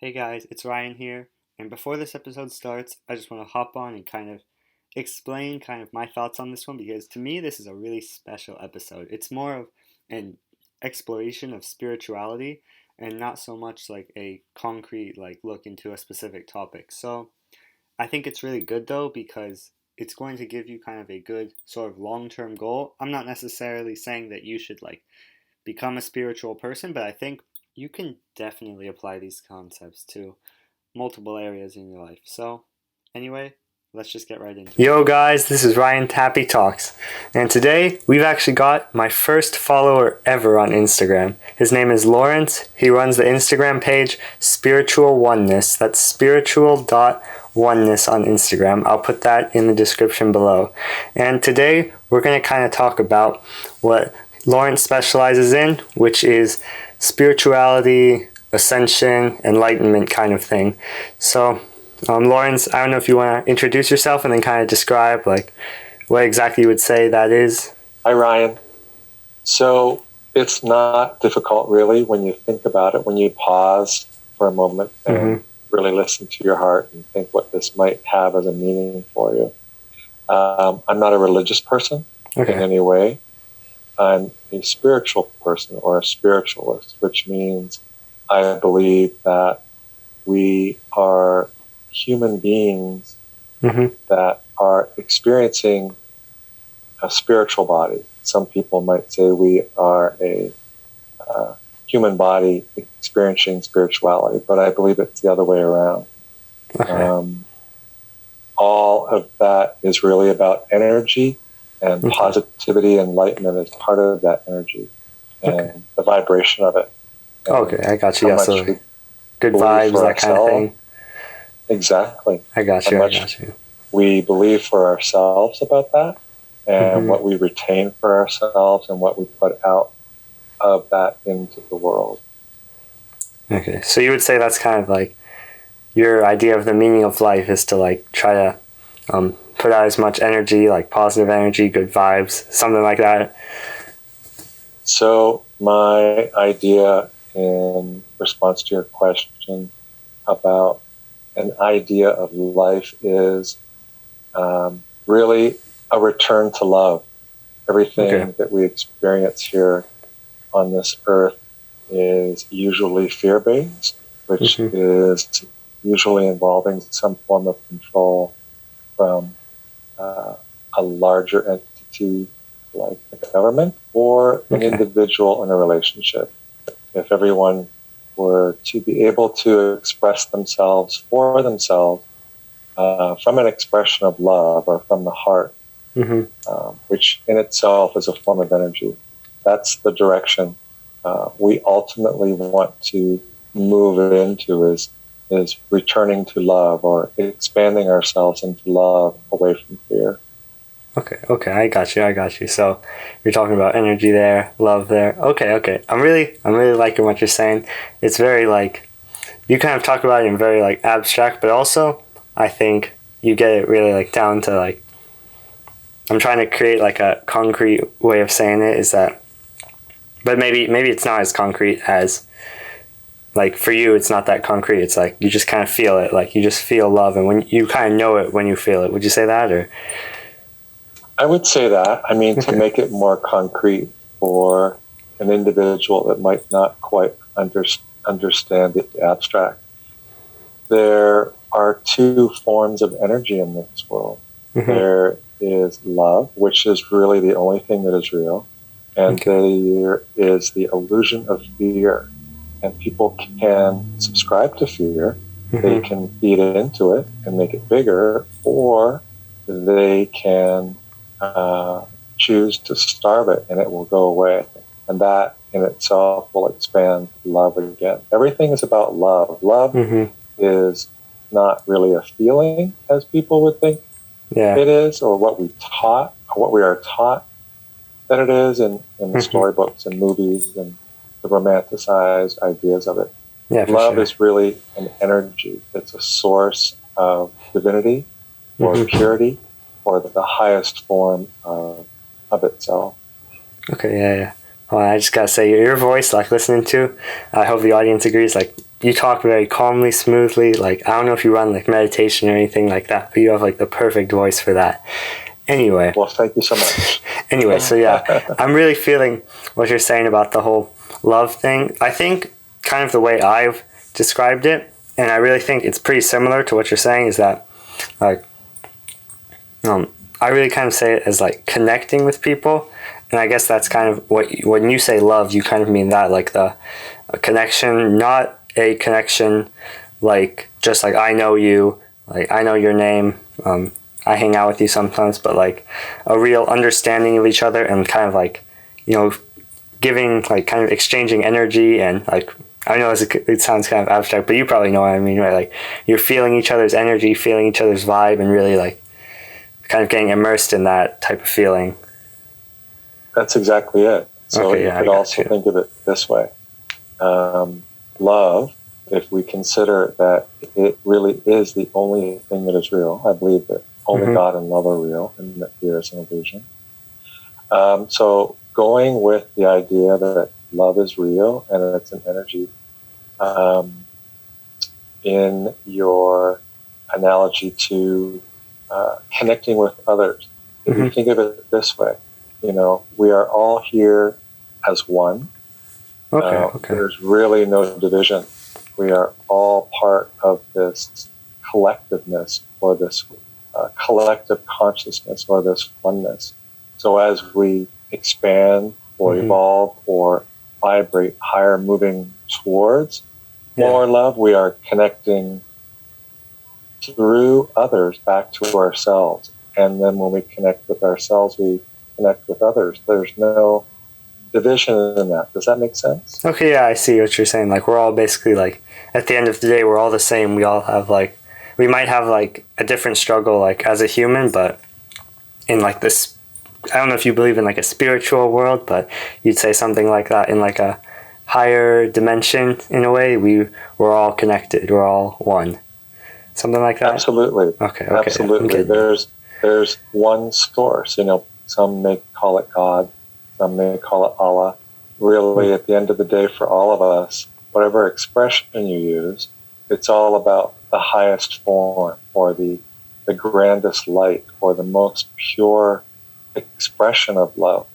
Hey guys, it's Ryan here, and before this episode starts, I just want to hop on and kind of explain my thoughts on this one because to me this is a really special episode. It's more of an exploration of spirituality and not so much like a concrete look into a specific topic. So, I think it's really good though because it's going to give you kind of a good sort of long-term goal. I'm not necessarily saying that you should become a spiritual person, but I think you can definitely apply these concepts to multiple areas in your life. So, anyway, let's just get right into it. Yo, guys, this is Ryan Tappy Talks, and today we've actually got my first follower ever on Instagram. His name is Lawrence. He runs the Instagram page Spiritual Oneness. That's spiritual.oneness on Instagram. I'll put that in the description below. And today we're going to kind of talk about what Lawrence specializes in, which is spirituality, ascension, enlightenment kind of thing. So, Lawrence, I don't know if you want to introduce yourself and then kind of describe what exactly you would say that is. Hi, Ryan. So it's not difficult really when you think about it, when you pause for a moment and really listen to your heart and think what this might have as a meaning for you. I'm not a religious person in any way. I'm a spiritual person or a spiritualist, which means I believe that we are human beings that are experiencing a spiritual body. Some people might say we are a human body experiencing spirituality, but I believe it's the other way around. All of that is really about energy, and positivity and enlightenment is part of that energy and the vibration of it. I got you. Yeah, so good vibes, that kind of thing. Exactly. I got you. We believe for ourselves about that, and what we retain for ourselves and what we put out of that into the world. Okay, so you would say that's kind of like your idea of the meaning of life is to try to put out as much energy, positive energy, good vibes, something like that. So my idea in response to your question about an idea of life is really a return to love. Everything that we experience here on this earth is usually fear-based, which is usually involving some form of control from a larger entity like the government or an individual in a relationship. If everyone were to be able to express themselves for themselves from an expression of love or from the heart, which in itself is a form of energy, that's the direction we ultimately want to move into is returning to love or expanding ourselves into love away from fear. Okay, I got you. So you're talking about energy there, love there. Okay. I'm really liking what you're saying. It's very you kind of talk about it in very abstract, but also I think you get it really down to I'm trying to create a concrete way of saying it is that, but maybe it's not as concrete as for you, it's not that concrete. It's you just kind of feel it. You just feel love, and when you kind of know it when you feel it. Would you say that, or? I would say that. I mean, to make it more concrete for an individual that might not quite understand the abstract, there are two forms of energy in this world. There is love, which is really the only thing that is real, and there is the illusion of fear. And people can subscribe to fear. They can feed into it and make it bigger, or they can choose to starve it and it will go away. And that in itself will expand love again. Everything is about love. Love is not really a feeling as people would think it is, or what we are taught that it is in the storybooks and movies and the romanticized ideas of it. Love is really an energy. It's a source of divinity or purity or the highest form of itself. Okay, yeah. Well, I just gotta say, your voice, listening to, I hope the audience agrees, you talk very calmly, smoothly. Like, I don't know if you run like meditation or anything like that, but you have like the perfect voice for that. Anyway. Well, thank you so much. Anyway, so yeah, I'm really feeling what you're saying about the whole love thing. I think kind of the way I've described it, and I really think it's pretty similar to what you're saying, is that like I really kind of say it as like connecting with people. And I guess that's kind of what, when you say love, you kind of mean that, like a connection, not a connection like just like I know you, like I know your name, I hang out with you sometimes, but like a real understanding of each other and kind of like, you know, giving, like kind of exchanging energy. And like, I know it sounds kind of abstract, but you probably know what I mean, right? Like you're feeling each other's energy, feeling each other's vibe, and really like kind of getting immersed in that type of feeling. That's exactly it. So okay, yeah, you could also think of it this way. Love, if we consider that it really is the only thing that is real, I believe that only God and love are real, and that fear is an illusion. So going with the idea that love is real and it's an energy, in your analogy to connecting with others, if you think of it this way, you know, we are all here as one. There's really no division. We are all part of this collectiveness, or this collective consciousness, or this oneness. So as we expand or evolve or vibrate higher, moving towards more love, we are connecting through others back to ourselves. And then when we connect with ourselves, we connect with others. There's no division in that. Does that make sense? Okay, yeah, I see what you're saying. Like, we're all basically, like, at the end of the day, we're all the same. We all have, like, we might have, like, a different struggle, like, as a human, but in, like, this, I don't know if you believe in, like, a spiritual world, but you'd say something like that. In, like, a higher dimension, in a way, we're all connected. We're all one. Something like that? Absolutely. Okay. Absolutely. There's one source. You know, some may call it God, some may call it Allah. Really, at the end of the day, for all of us, whatever expression you use, it's all about the highest form, or the grandest light, or the most pure expression of love.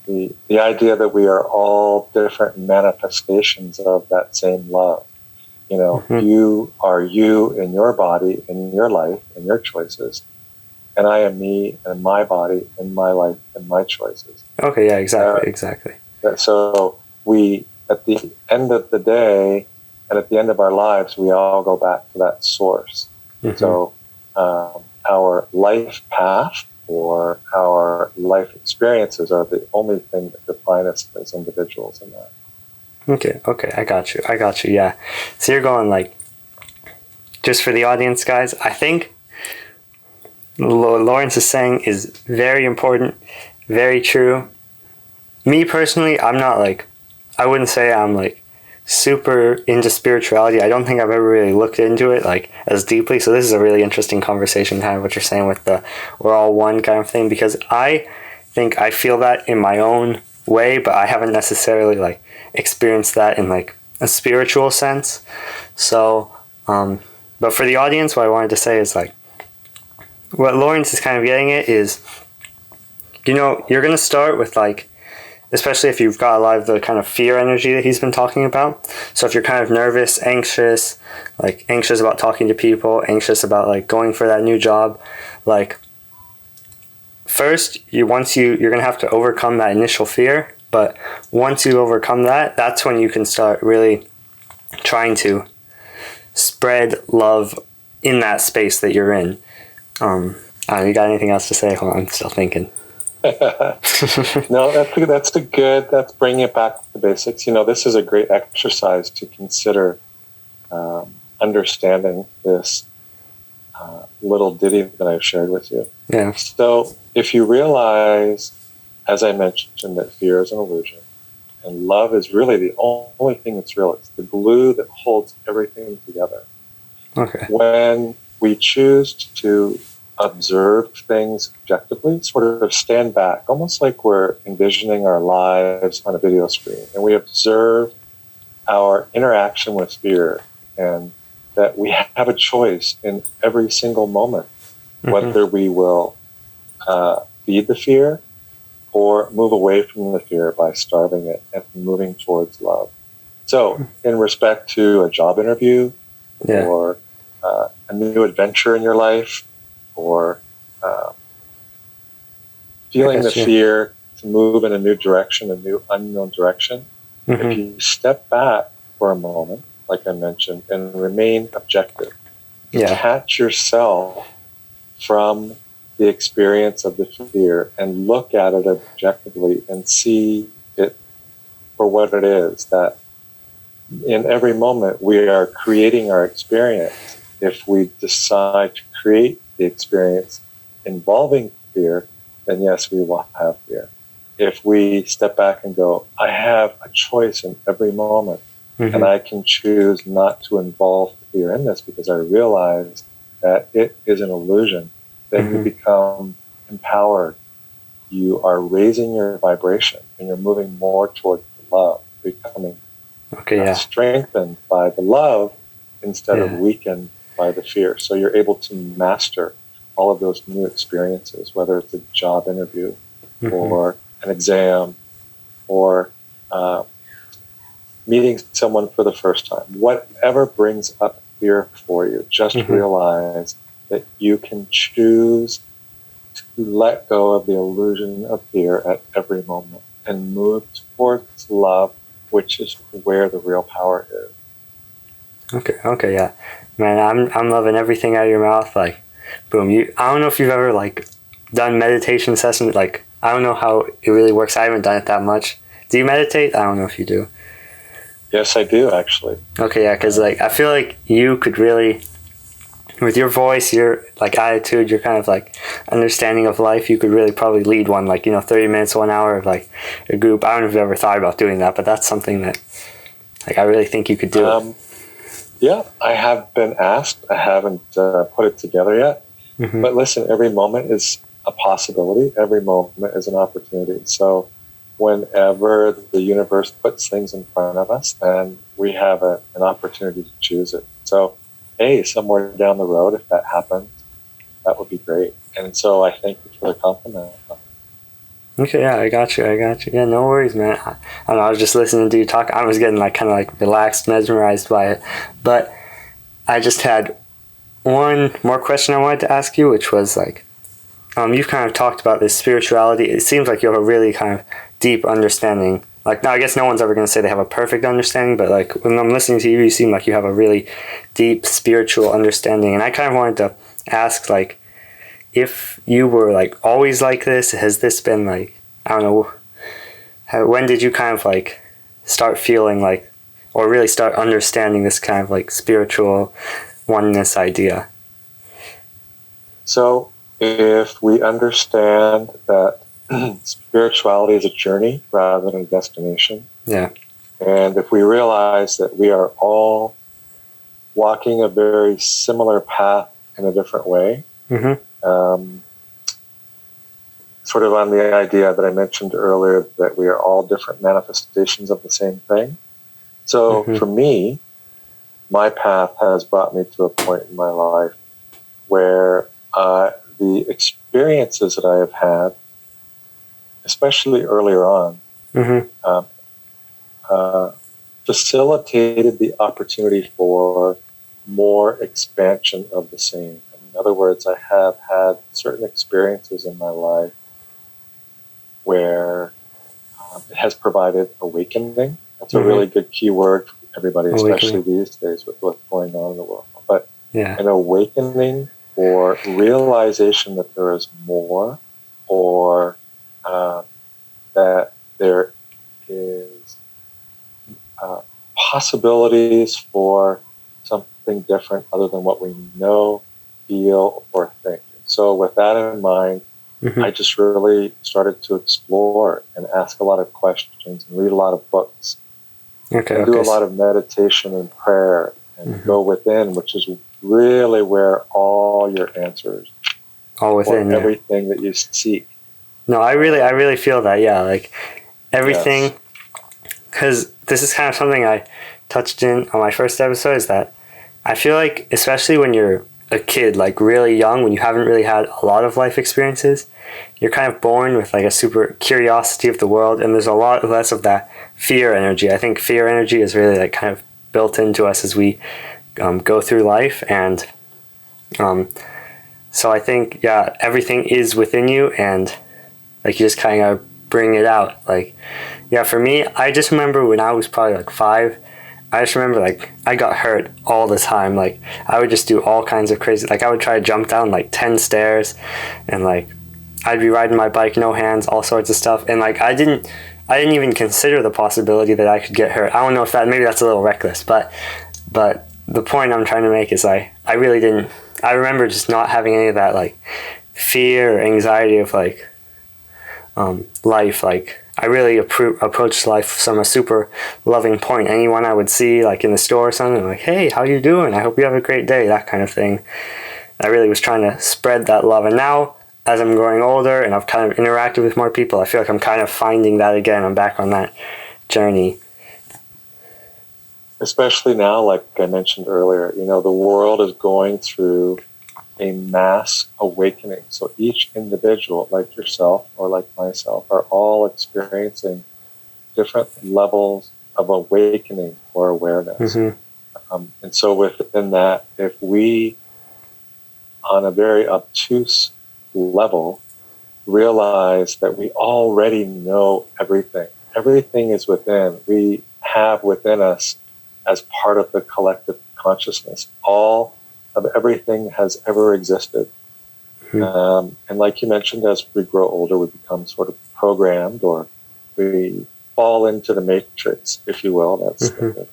The idea that we are all different manifestations of that same love. You know, you are you in your body, in your life, in your choices. And I am me and my body and my life and my choices. Okay, yeah, exactly. So we, at the end of the day and at the end of our lives, we all go back to that source. So our life path or our life experiences are the only thing that define us as individuals in that. Okay, I got you, yeah. So you're going, like, just for the audience, guys, I think what Lawrence is saying is very important, very true. Me personally, I'm not, like, I wouldn't say I'm, like, super into spirituality. I don't think I've ever really looked into it, like, as deeply. So this is a really interesting conversation, kind of what you're saying with the we're all one kind of thing, because I think I feel that in my own way, but I haven't necessarily, like, experienced that in, like, a spiritual sense. So, but for the audience, what I wanted to say is, like, what Lawrence is kind of getting at is, you know, you're going to start with, like, especially if you've got a lot of the kind of fear energy that he's been talking about. So if you're kind of nervous, anxious, like anxious about talking to people, anxious about, like, going for that new job, like, first, you're going to have to overcome that initial fear. But once you overcome that, that's when you can start really trying to spread love in that space that you're in. You got anything else to say? Hold on, I'm still thinking. No, that's bringing it back to the basics. You know, this is a great exercise to consider understanding this little ditty that I've shared with you. Yeah. So if you realize, as I mentioned, that fear is an illusion, and love is really the only thing that's real. It's the glue that holds everything together. Okay. When we choose to observe things objectively, sort of stand back, almost like we're envisioning our lives on a video screen, and we observe our interaction with fear, and that we have a choice in every single moment, whether we will feed the fear or move away from the fear by starving it and moving towards love. So, in respect to a job interview, or a new adventure in your life, or feeling the fear to move in a new direction, a new unknown direction, if you step back for a moment, like I mentioned, and remain objective, detach yourself from the experience of the fear and look at it objectively and see it for what it is, that in every moment we are creating our experience. If we decide to create the experience involving fear, then yes, we will have fear. If we step back and go, I have a choice in every moment, and I can choose not to involve fear in this because I realize that it is an illusion, then you become empowered. You are raising your vibration, and you're moving more towards love, becoming strengthened by the love instead of weakened by the fear. So you're able to master all of those new experiences, whether it's a job interview or an exam or meeting someone for the first time. Whatever brings up fear for you, just realize that you can choose to let go of the illusion of fear at every moment and move towards love, which is where the real power is. Okay, yeah. Man, I'm loving everything out of your mouth. Like, boom. I don't know if you've ever, like, done meditation sessions. Like, I don't know how it really works. I haven't done it that much. Do you meditate? I don't know if you do. Yes, I do, actually. Okay, yeah, because, like, I feel like you could really, with your voice, your, like, attitude, your kind of, like, understanding of life, you could really probably lead one, like, 30 minutes, 1 hour of, like, a group. I don't know if you've ever thought about doing that, but that's something that, like, I really think you could do. Yeah, I have been asked. I haven't put it together yet. But listen, every moment is a possibility. Every moment is an opportunity. So whenever the universe puts things in front of us, then we have an opportunity to choose it. So, hey, somewhere down the road, if that happens, that would be great. And so I thank you for the compliment. Okay, yeah, I got you. Yeah, no worries, man. I don't know, I was just listening to you talk. I was getting, like, kind of, like, relaxed, mesmerized by it. But I just had one more question I wanted to ask you, which was, like, you've kind of talked about this spirituality. It seems like you have a really kind of deep understanding. Like, now I guess no one's ever going to say they have a perfect understanding, but, like, when I'm listening to you, you seem like you have a really deep spiritual understanding. And I kind of wanted to ask, like, if you were, like, always like this, has this been, like, I don't know, when did you kind of, like, start feeling like, or really start understanding this kind of, like, spiritual oneness idea? So if we understand that spirituality is a journey rather than a destination, and if we realize that we are all walking a very similar path in a different way, sort of on the idea that I mentioned earlier, that we are all different manifestations of the same thing. So for me, my path has brought me to a point in my life where the experiences that I have had, especially earlier on, facilitated the opportunity for more expansion of the same. In other words, I have had certain experiences in my life where it has provided awakening. That's a really good key word for everybody, especially these days with what's going on in the world. But an awakening or realization that there is more, or that there is possibilities for something different other than what we know, feel, or think. So with that in mind, I just really started to explore and ask a lot of questions and read a lot of books. And do a lot of meditation and prayer and go within, which is really where all your answers, all within, everything that you seek. No, I really feel that, like everything, because this is kind of something I touched in on my first episode, is that I feel like, especially when you're a kid, like really young, when you haven't really had a lot of life experiences, you're kind of born with like a super curiosity of the world, and there's a lot less of that fear energy. I think fear energy is really like kind of built into us as we go through life, and so I think, yeah, everything is within you, and like you just kind of bring it out. Like, yeah, for me, I just remember when I was probably like 5, I just remember like I got hurt all the time. Like I would just do all kinds of crazy, like I would try to jump down like 10 stairs, and like I'd be riding my bike, no hands, all sorts of stuff. And like I didn't even consider the possibility that I could get hurt. I don't know if that, maybe that's a little reckless, but the point I'm trying to make is I really didn't, I remember just not having any of that like fear or anxiety of like life. Like I really approached life from a super loving point. Anyone I would see like in the store or something, like, hey, how you doing? I hope you have a great day, that kind of thing. I really was trying to spread that love. And now, as I'm growing older and I've kind of interacted with more people, I feel like I'm kind of finding that again. I'm back on that journey. Especially now, like I mentioned earlier, you know, the world is going through a mass awakening. So each individual, like yourself or like myself, are all experiencing different levels of awakening or awareness. And so within that, if we, on a very obtuse level, realize that we already know everything. Everything is within. We have within us, as part of the collective consciousness, all of everything has ever existed. And like you mentioned, as we grow older, we become sort of programmed, or we fall into the matrix, if you will. That's the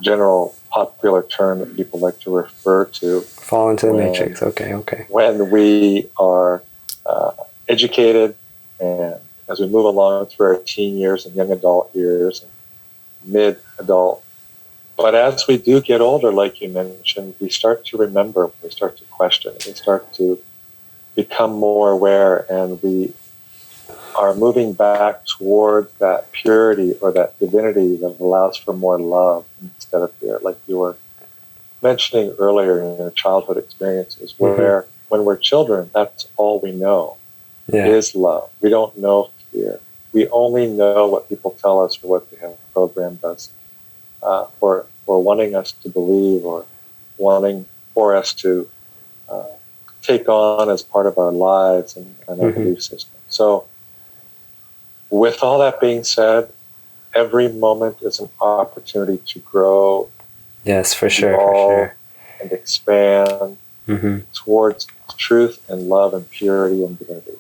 general popular term that people like to refer to. Fall into the matrix, okay. When we are educated, and as we move along through our teen years and young adult years and mid-adult. But as we do get older, like you mentioned, we start to remember, we start to question, we start to become more aware, and we are moving back towards that purity or that divinity that allows for more love instead of fear. Like you were mentioning earlier in your childhood experiences, where when we're children, that's all we know is love. We don't know fear. We only know what people tell us or what they have programmed us for wanting us to believe, or wanting for us to take on as part of our lives and our belief system. So with all that being said, every moment is an opportunity to grow. Yes, for sure. And expand towards truth and love and purity and divinity.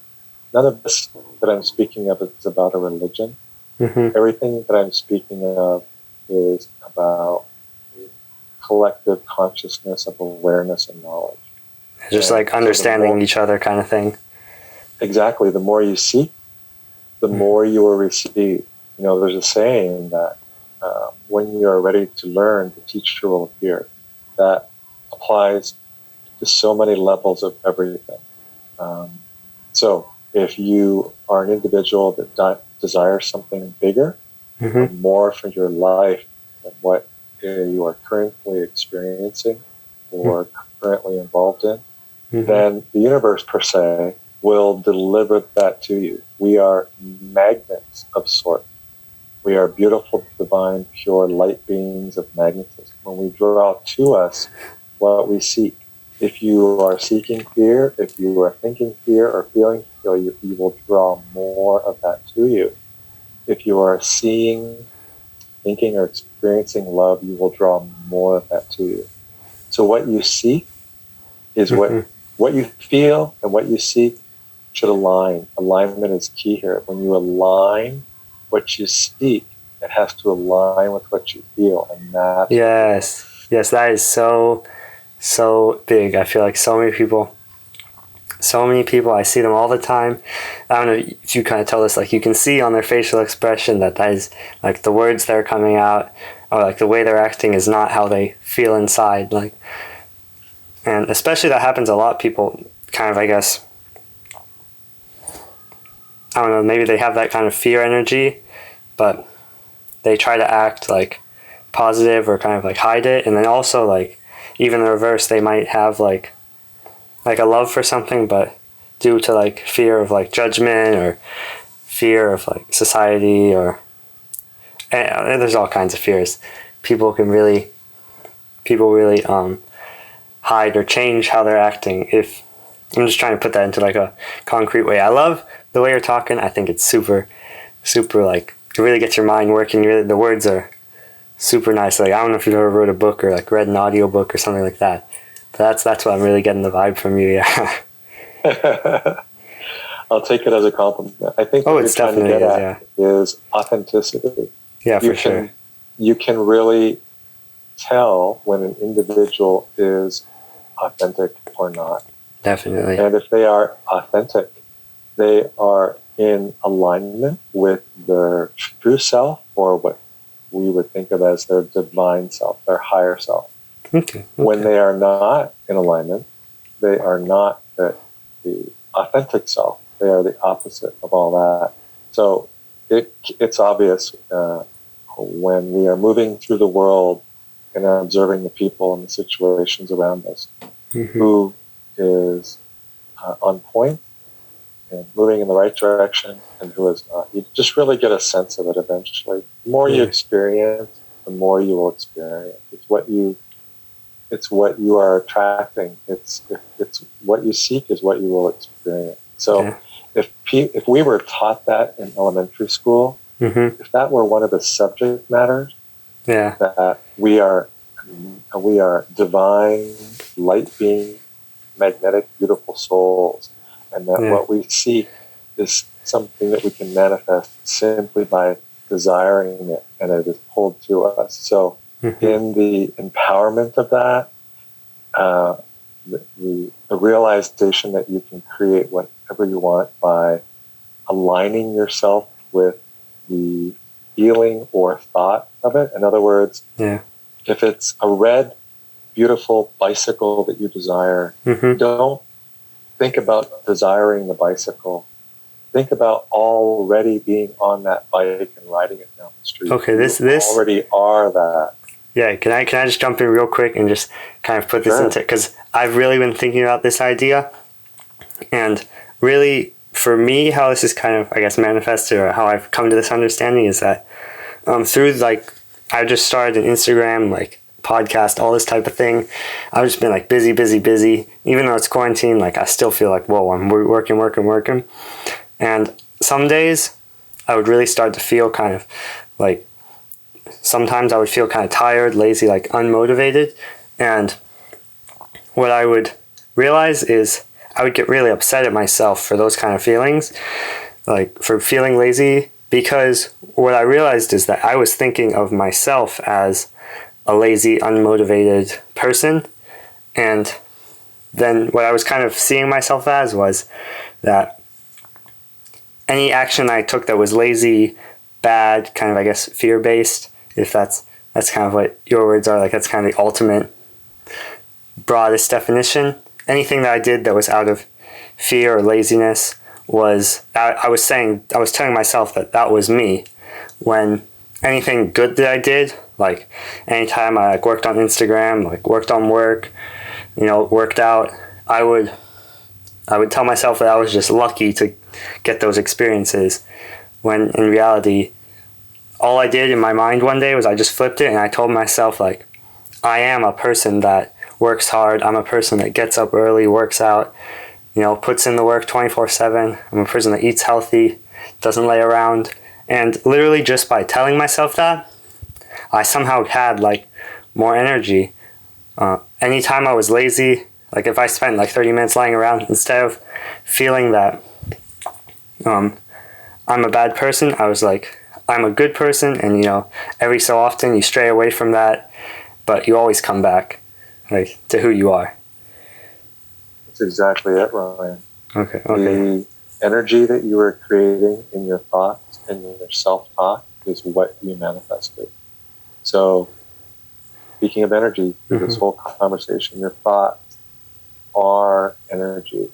None of this that I'm speaking of is about a religion. Everything that I'm speaking of is about collective consciousness of awareness and knowledge. Just and like understanding each other kind of thing. Exactly. The more you seek, the more you will receive. You know, there's a saying that when you are ready to learn, the teacher will appear. That applies to so many levels of everything. So if you are an individual that desires something bigger, or more for your life than what you are currently experiencing or currently involved in, then the universe per se will deliver that to you. We are magnets of sort. We are beautiful, divine, pure light beings of magnetism. When we draw to us what we seek, if you are seeking fear, if you are thinking fear or feeling fear, you will draw more of that to you. If you are seeing, thinking, or experiencing love, you will draw more of that to you. So what you seek is what you feel, and what you seek should align. Alignment is key here. When you align what you seek, it has to align with what you feel, and that's yes, that is so big. I feel like so many people, I see them all the time. I don't know if you kind of tell this, like you can see on their facial expression that is like the words that are coming out, or like the way they're acting is not how they feel inside. Like, and especially that happens a lot. People kind of, I guess, I don't know, maybe they have that kind of fear energy, but they try to act like positive or kind of like hide it, and then also like even the reverse, they might have like a love for something, but due to like fear of like judgment or fear of like society or and there's all kinds of fears. People really hide or change how they're acting. If I'm just trying to put that into like a concrete way. I love the way you're talking. I think it's super like it really gets your mind working. Really, the words are super nice. Like I don't know if you've ever wrote a book or like read an audio book or something like that. But that's what I'm really getting the vibe from you. Yeah. I'll take it as a compliment. I think what you're trying to get at is authenticity. Yeah, for sure. You can really tell when an individual is authentic or not. Definitely. And if they are authentic, they are in alignment with their true self, or what we would think of as their divine self, their higher self. Okay. When they are not in alignment, they are not the authentic self. They are the opposite of all that. So it's obvious when we are moving through the world and observing the people and the situations around us, who is on point and moving in the right direction and who is not. You just really get a sense of it eventually. The more you experience, the more you will experience. It's what you are attracting. It's what you seek is what you will experience. So if we were taught that in elementary school, if that were one of the subject matters, that we are divine, light being, magnetic, beautiful souls, and that what we seek is something that we can manifest simply by desiring it, and it is pulled to us. So in the empowerment of that, the realization that you can create whatever you want by aligning yourself with the feeling or thought of it. In other words, if it's a red, beautiful bicycle that you desire, don't think about desiring the bicycle. Think about already being on that bike and riding it down the street. Okay, this already are that. Yeah, can I just jump in real quick and just kind of put this into, because I've really been thinking about this idea, and really for me how this is kind of, I guess, manifested, or how I've come to this understanding, is that through like I just started an Instagram like podcast, all this type of thing. I've just been like busy. Even though it's quarantine, like I still feel like, whoa, I'm working. And some days I would really start to feel kind of like, sometimes I would feel kind of tired, lazy, like unmotivated. And what I would realize is I would get really upset at myself for those kind of feelings, like for feeling lazy, because what I realized is that I was thinking of myself as a lazy, unmotivated person. And then what I was kind of seeing myself as was that any action I took that was lazy, bad, kind of, I guess, fear-based, if that's kind of what your words are, like that's kind of the ultimate, broadest definition. Anything that I did that was out of fear or laziness was, I was telling myself that was me. When anything good that I did, like anytime I like worked on Instagram, like worked on work, worked out, I would tell myself that I was just lucky to get those experiences, when in reality, all I did in my mind one day was I just flipped it and I told myself, like, I am a person that works hard. I'm a person that gets up early, works out, puts in the work 24/7. I'm a person that eats healthy, doesn't lay around. And literally just by telling myself that, I somehow had like more energy. Anytime I was lazy, like if I spent like 30 minutes lying around, instead of feeling that I'm a bad person, I was like, I'm a good person. And every so often you stray away from that, but you always come back, like, to who you are. That's exactly it, Ryan. Okay. The energy that you are creating in your thoughts and your self-talk is what you manifested. So, speaking of energy, through this whole conversation, your thoughts are energy.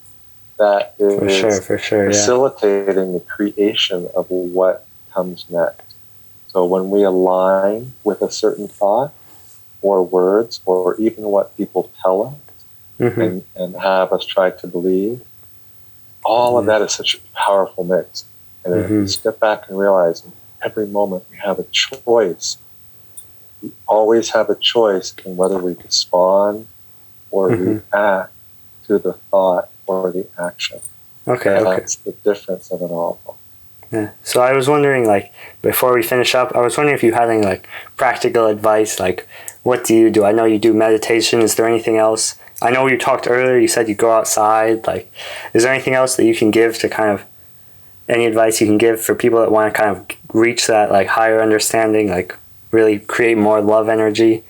That is for sure, facilitating the creation of what comes next. So when we align with a certain thought or words or even what people tell us and have us try to believe, all of that is such a powerful mix. And if we step back and realize in every moment we have a choice, we always have a choice in whether we respond or react to the thought or the action. That's the difference of it all. Yeah. So I was wondering, like, before we finish up, I was wondering if you had any, like, practical advice, like, what do you do? I know you do meditation. Is there anything else? I know you talked earlier, you said you go outside. Like, is there anything else that you can give to kind of, any advice you can give for people that want to kind of reach that, like, higher understanding, like, really create more love energy?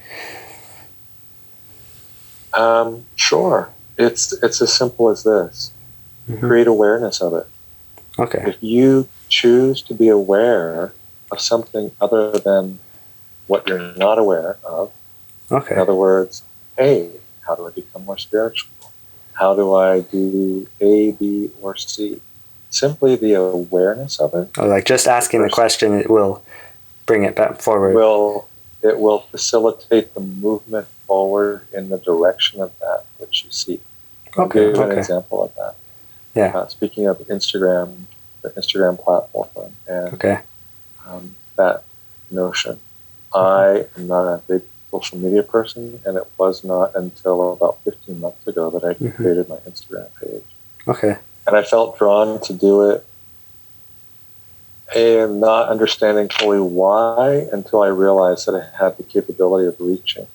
Sure. It's as simple as this. Create awareness of it. Okay. If you choose to be aware of something other than what you're not aware of, in other words, hey, how do I become more spiritual? How do I do A, B, or C? Simply the awareness of it. Or like just asking the question, it will bring it back forward. It will facilitate the movement forward in the direction of that which you seek. I'll give you an example of that. Yeah. Speaking of Instagram, the Instagram platform, and that notion. I am not a big social media person, and it was not until about 15 months ago that I created my Instagram page. Okay. And I felt drawn to do it, and not understanding fully why until I realized that I had the capability of reaching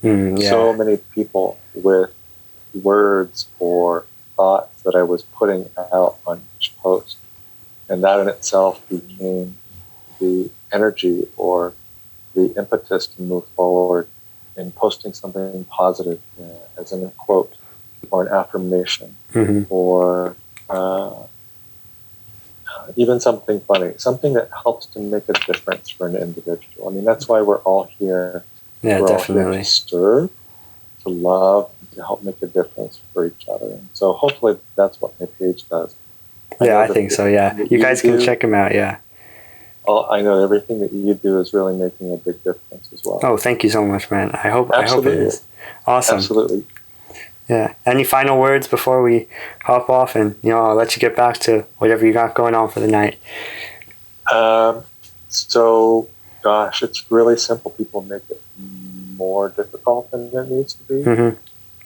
so many people with words or thoughts that I was putting out on each post. And that in itself became the energy or the impetus to move forward in posting something positive, as in a quote or an affirmation or even something funny, something that helps to make a difference for an individual. I mean, that's why we're all here. Yeah, we're definitely. all here to serve, to love, and to help make a difference for each other. And so hopefully that's what my page does. I think so, yeah. You guys can check them out, yeah. I know everything that you do is really making a big difference as well. Oh, thank you so much, man. I hope it is. Awesome. Absolutely. Yeah. Any final words before we hop off and, I'll let you get back to whatever you got going on for the night? So, gosh, it's really simple. People make it more difficult than it needs to be.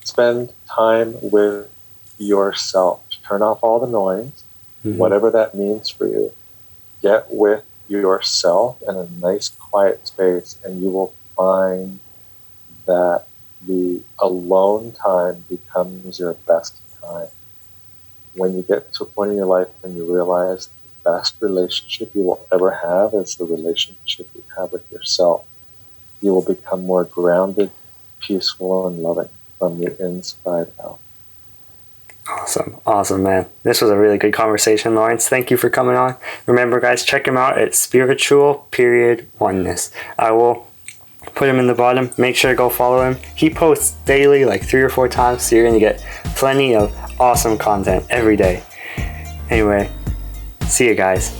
Spend time with yourself. Turn off all the noise, whatever that means for you. Get with yourself in a nice, quiet space, and you will find that the alone time becomes your best time. When you get to a point in your life when you realize the best relationship you will ever have is the relationship you have with yourself, you will become more grounded, peaceful, and loving from the inside out. Awesome, man. This was a really good conversation, Lawrence. Thank you for coming on. Remember, guys, check him out at spiritual.oneness. I will put him in the bottom. Make sure to go follow him. He posts daily, like 3 or 4 times, so you're going to get plenty of awesome content every day. Anyway, see you guys.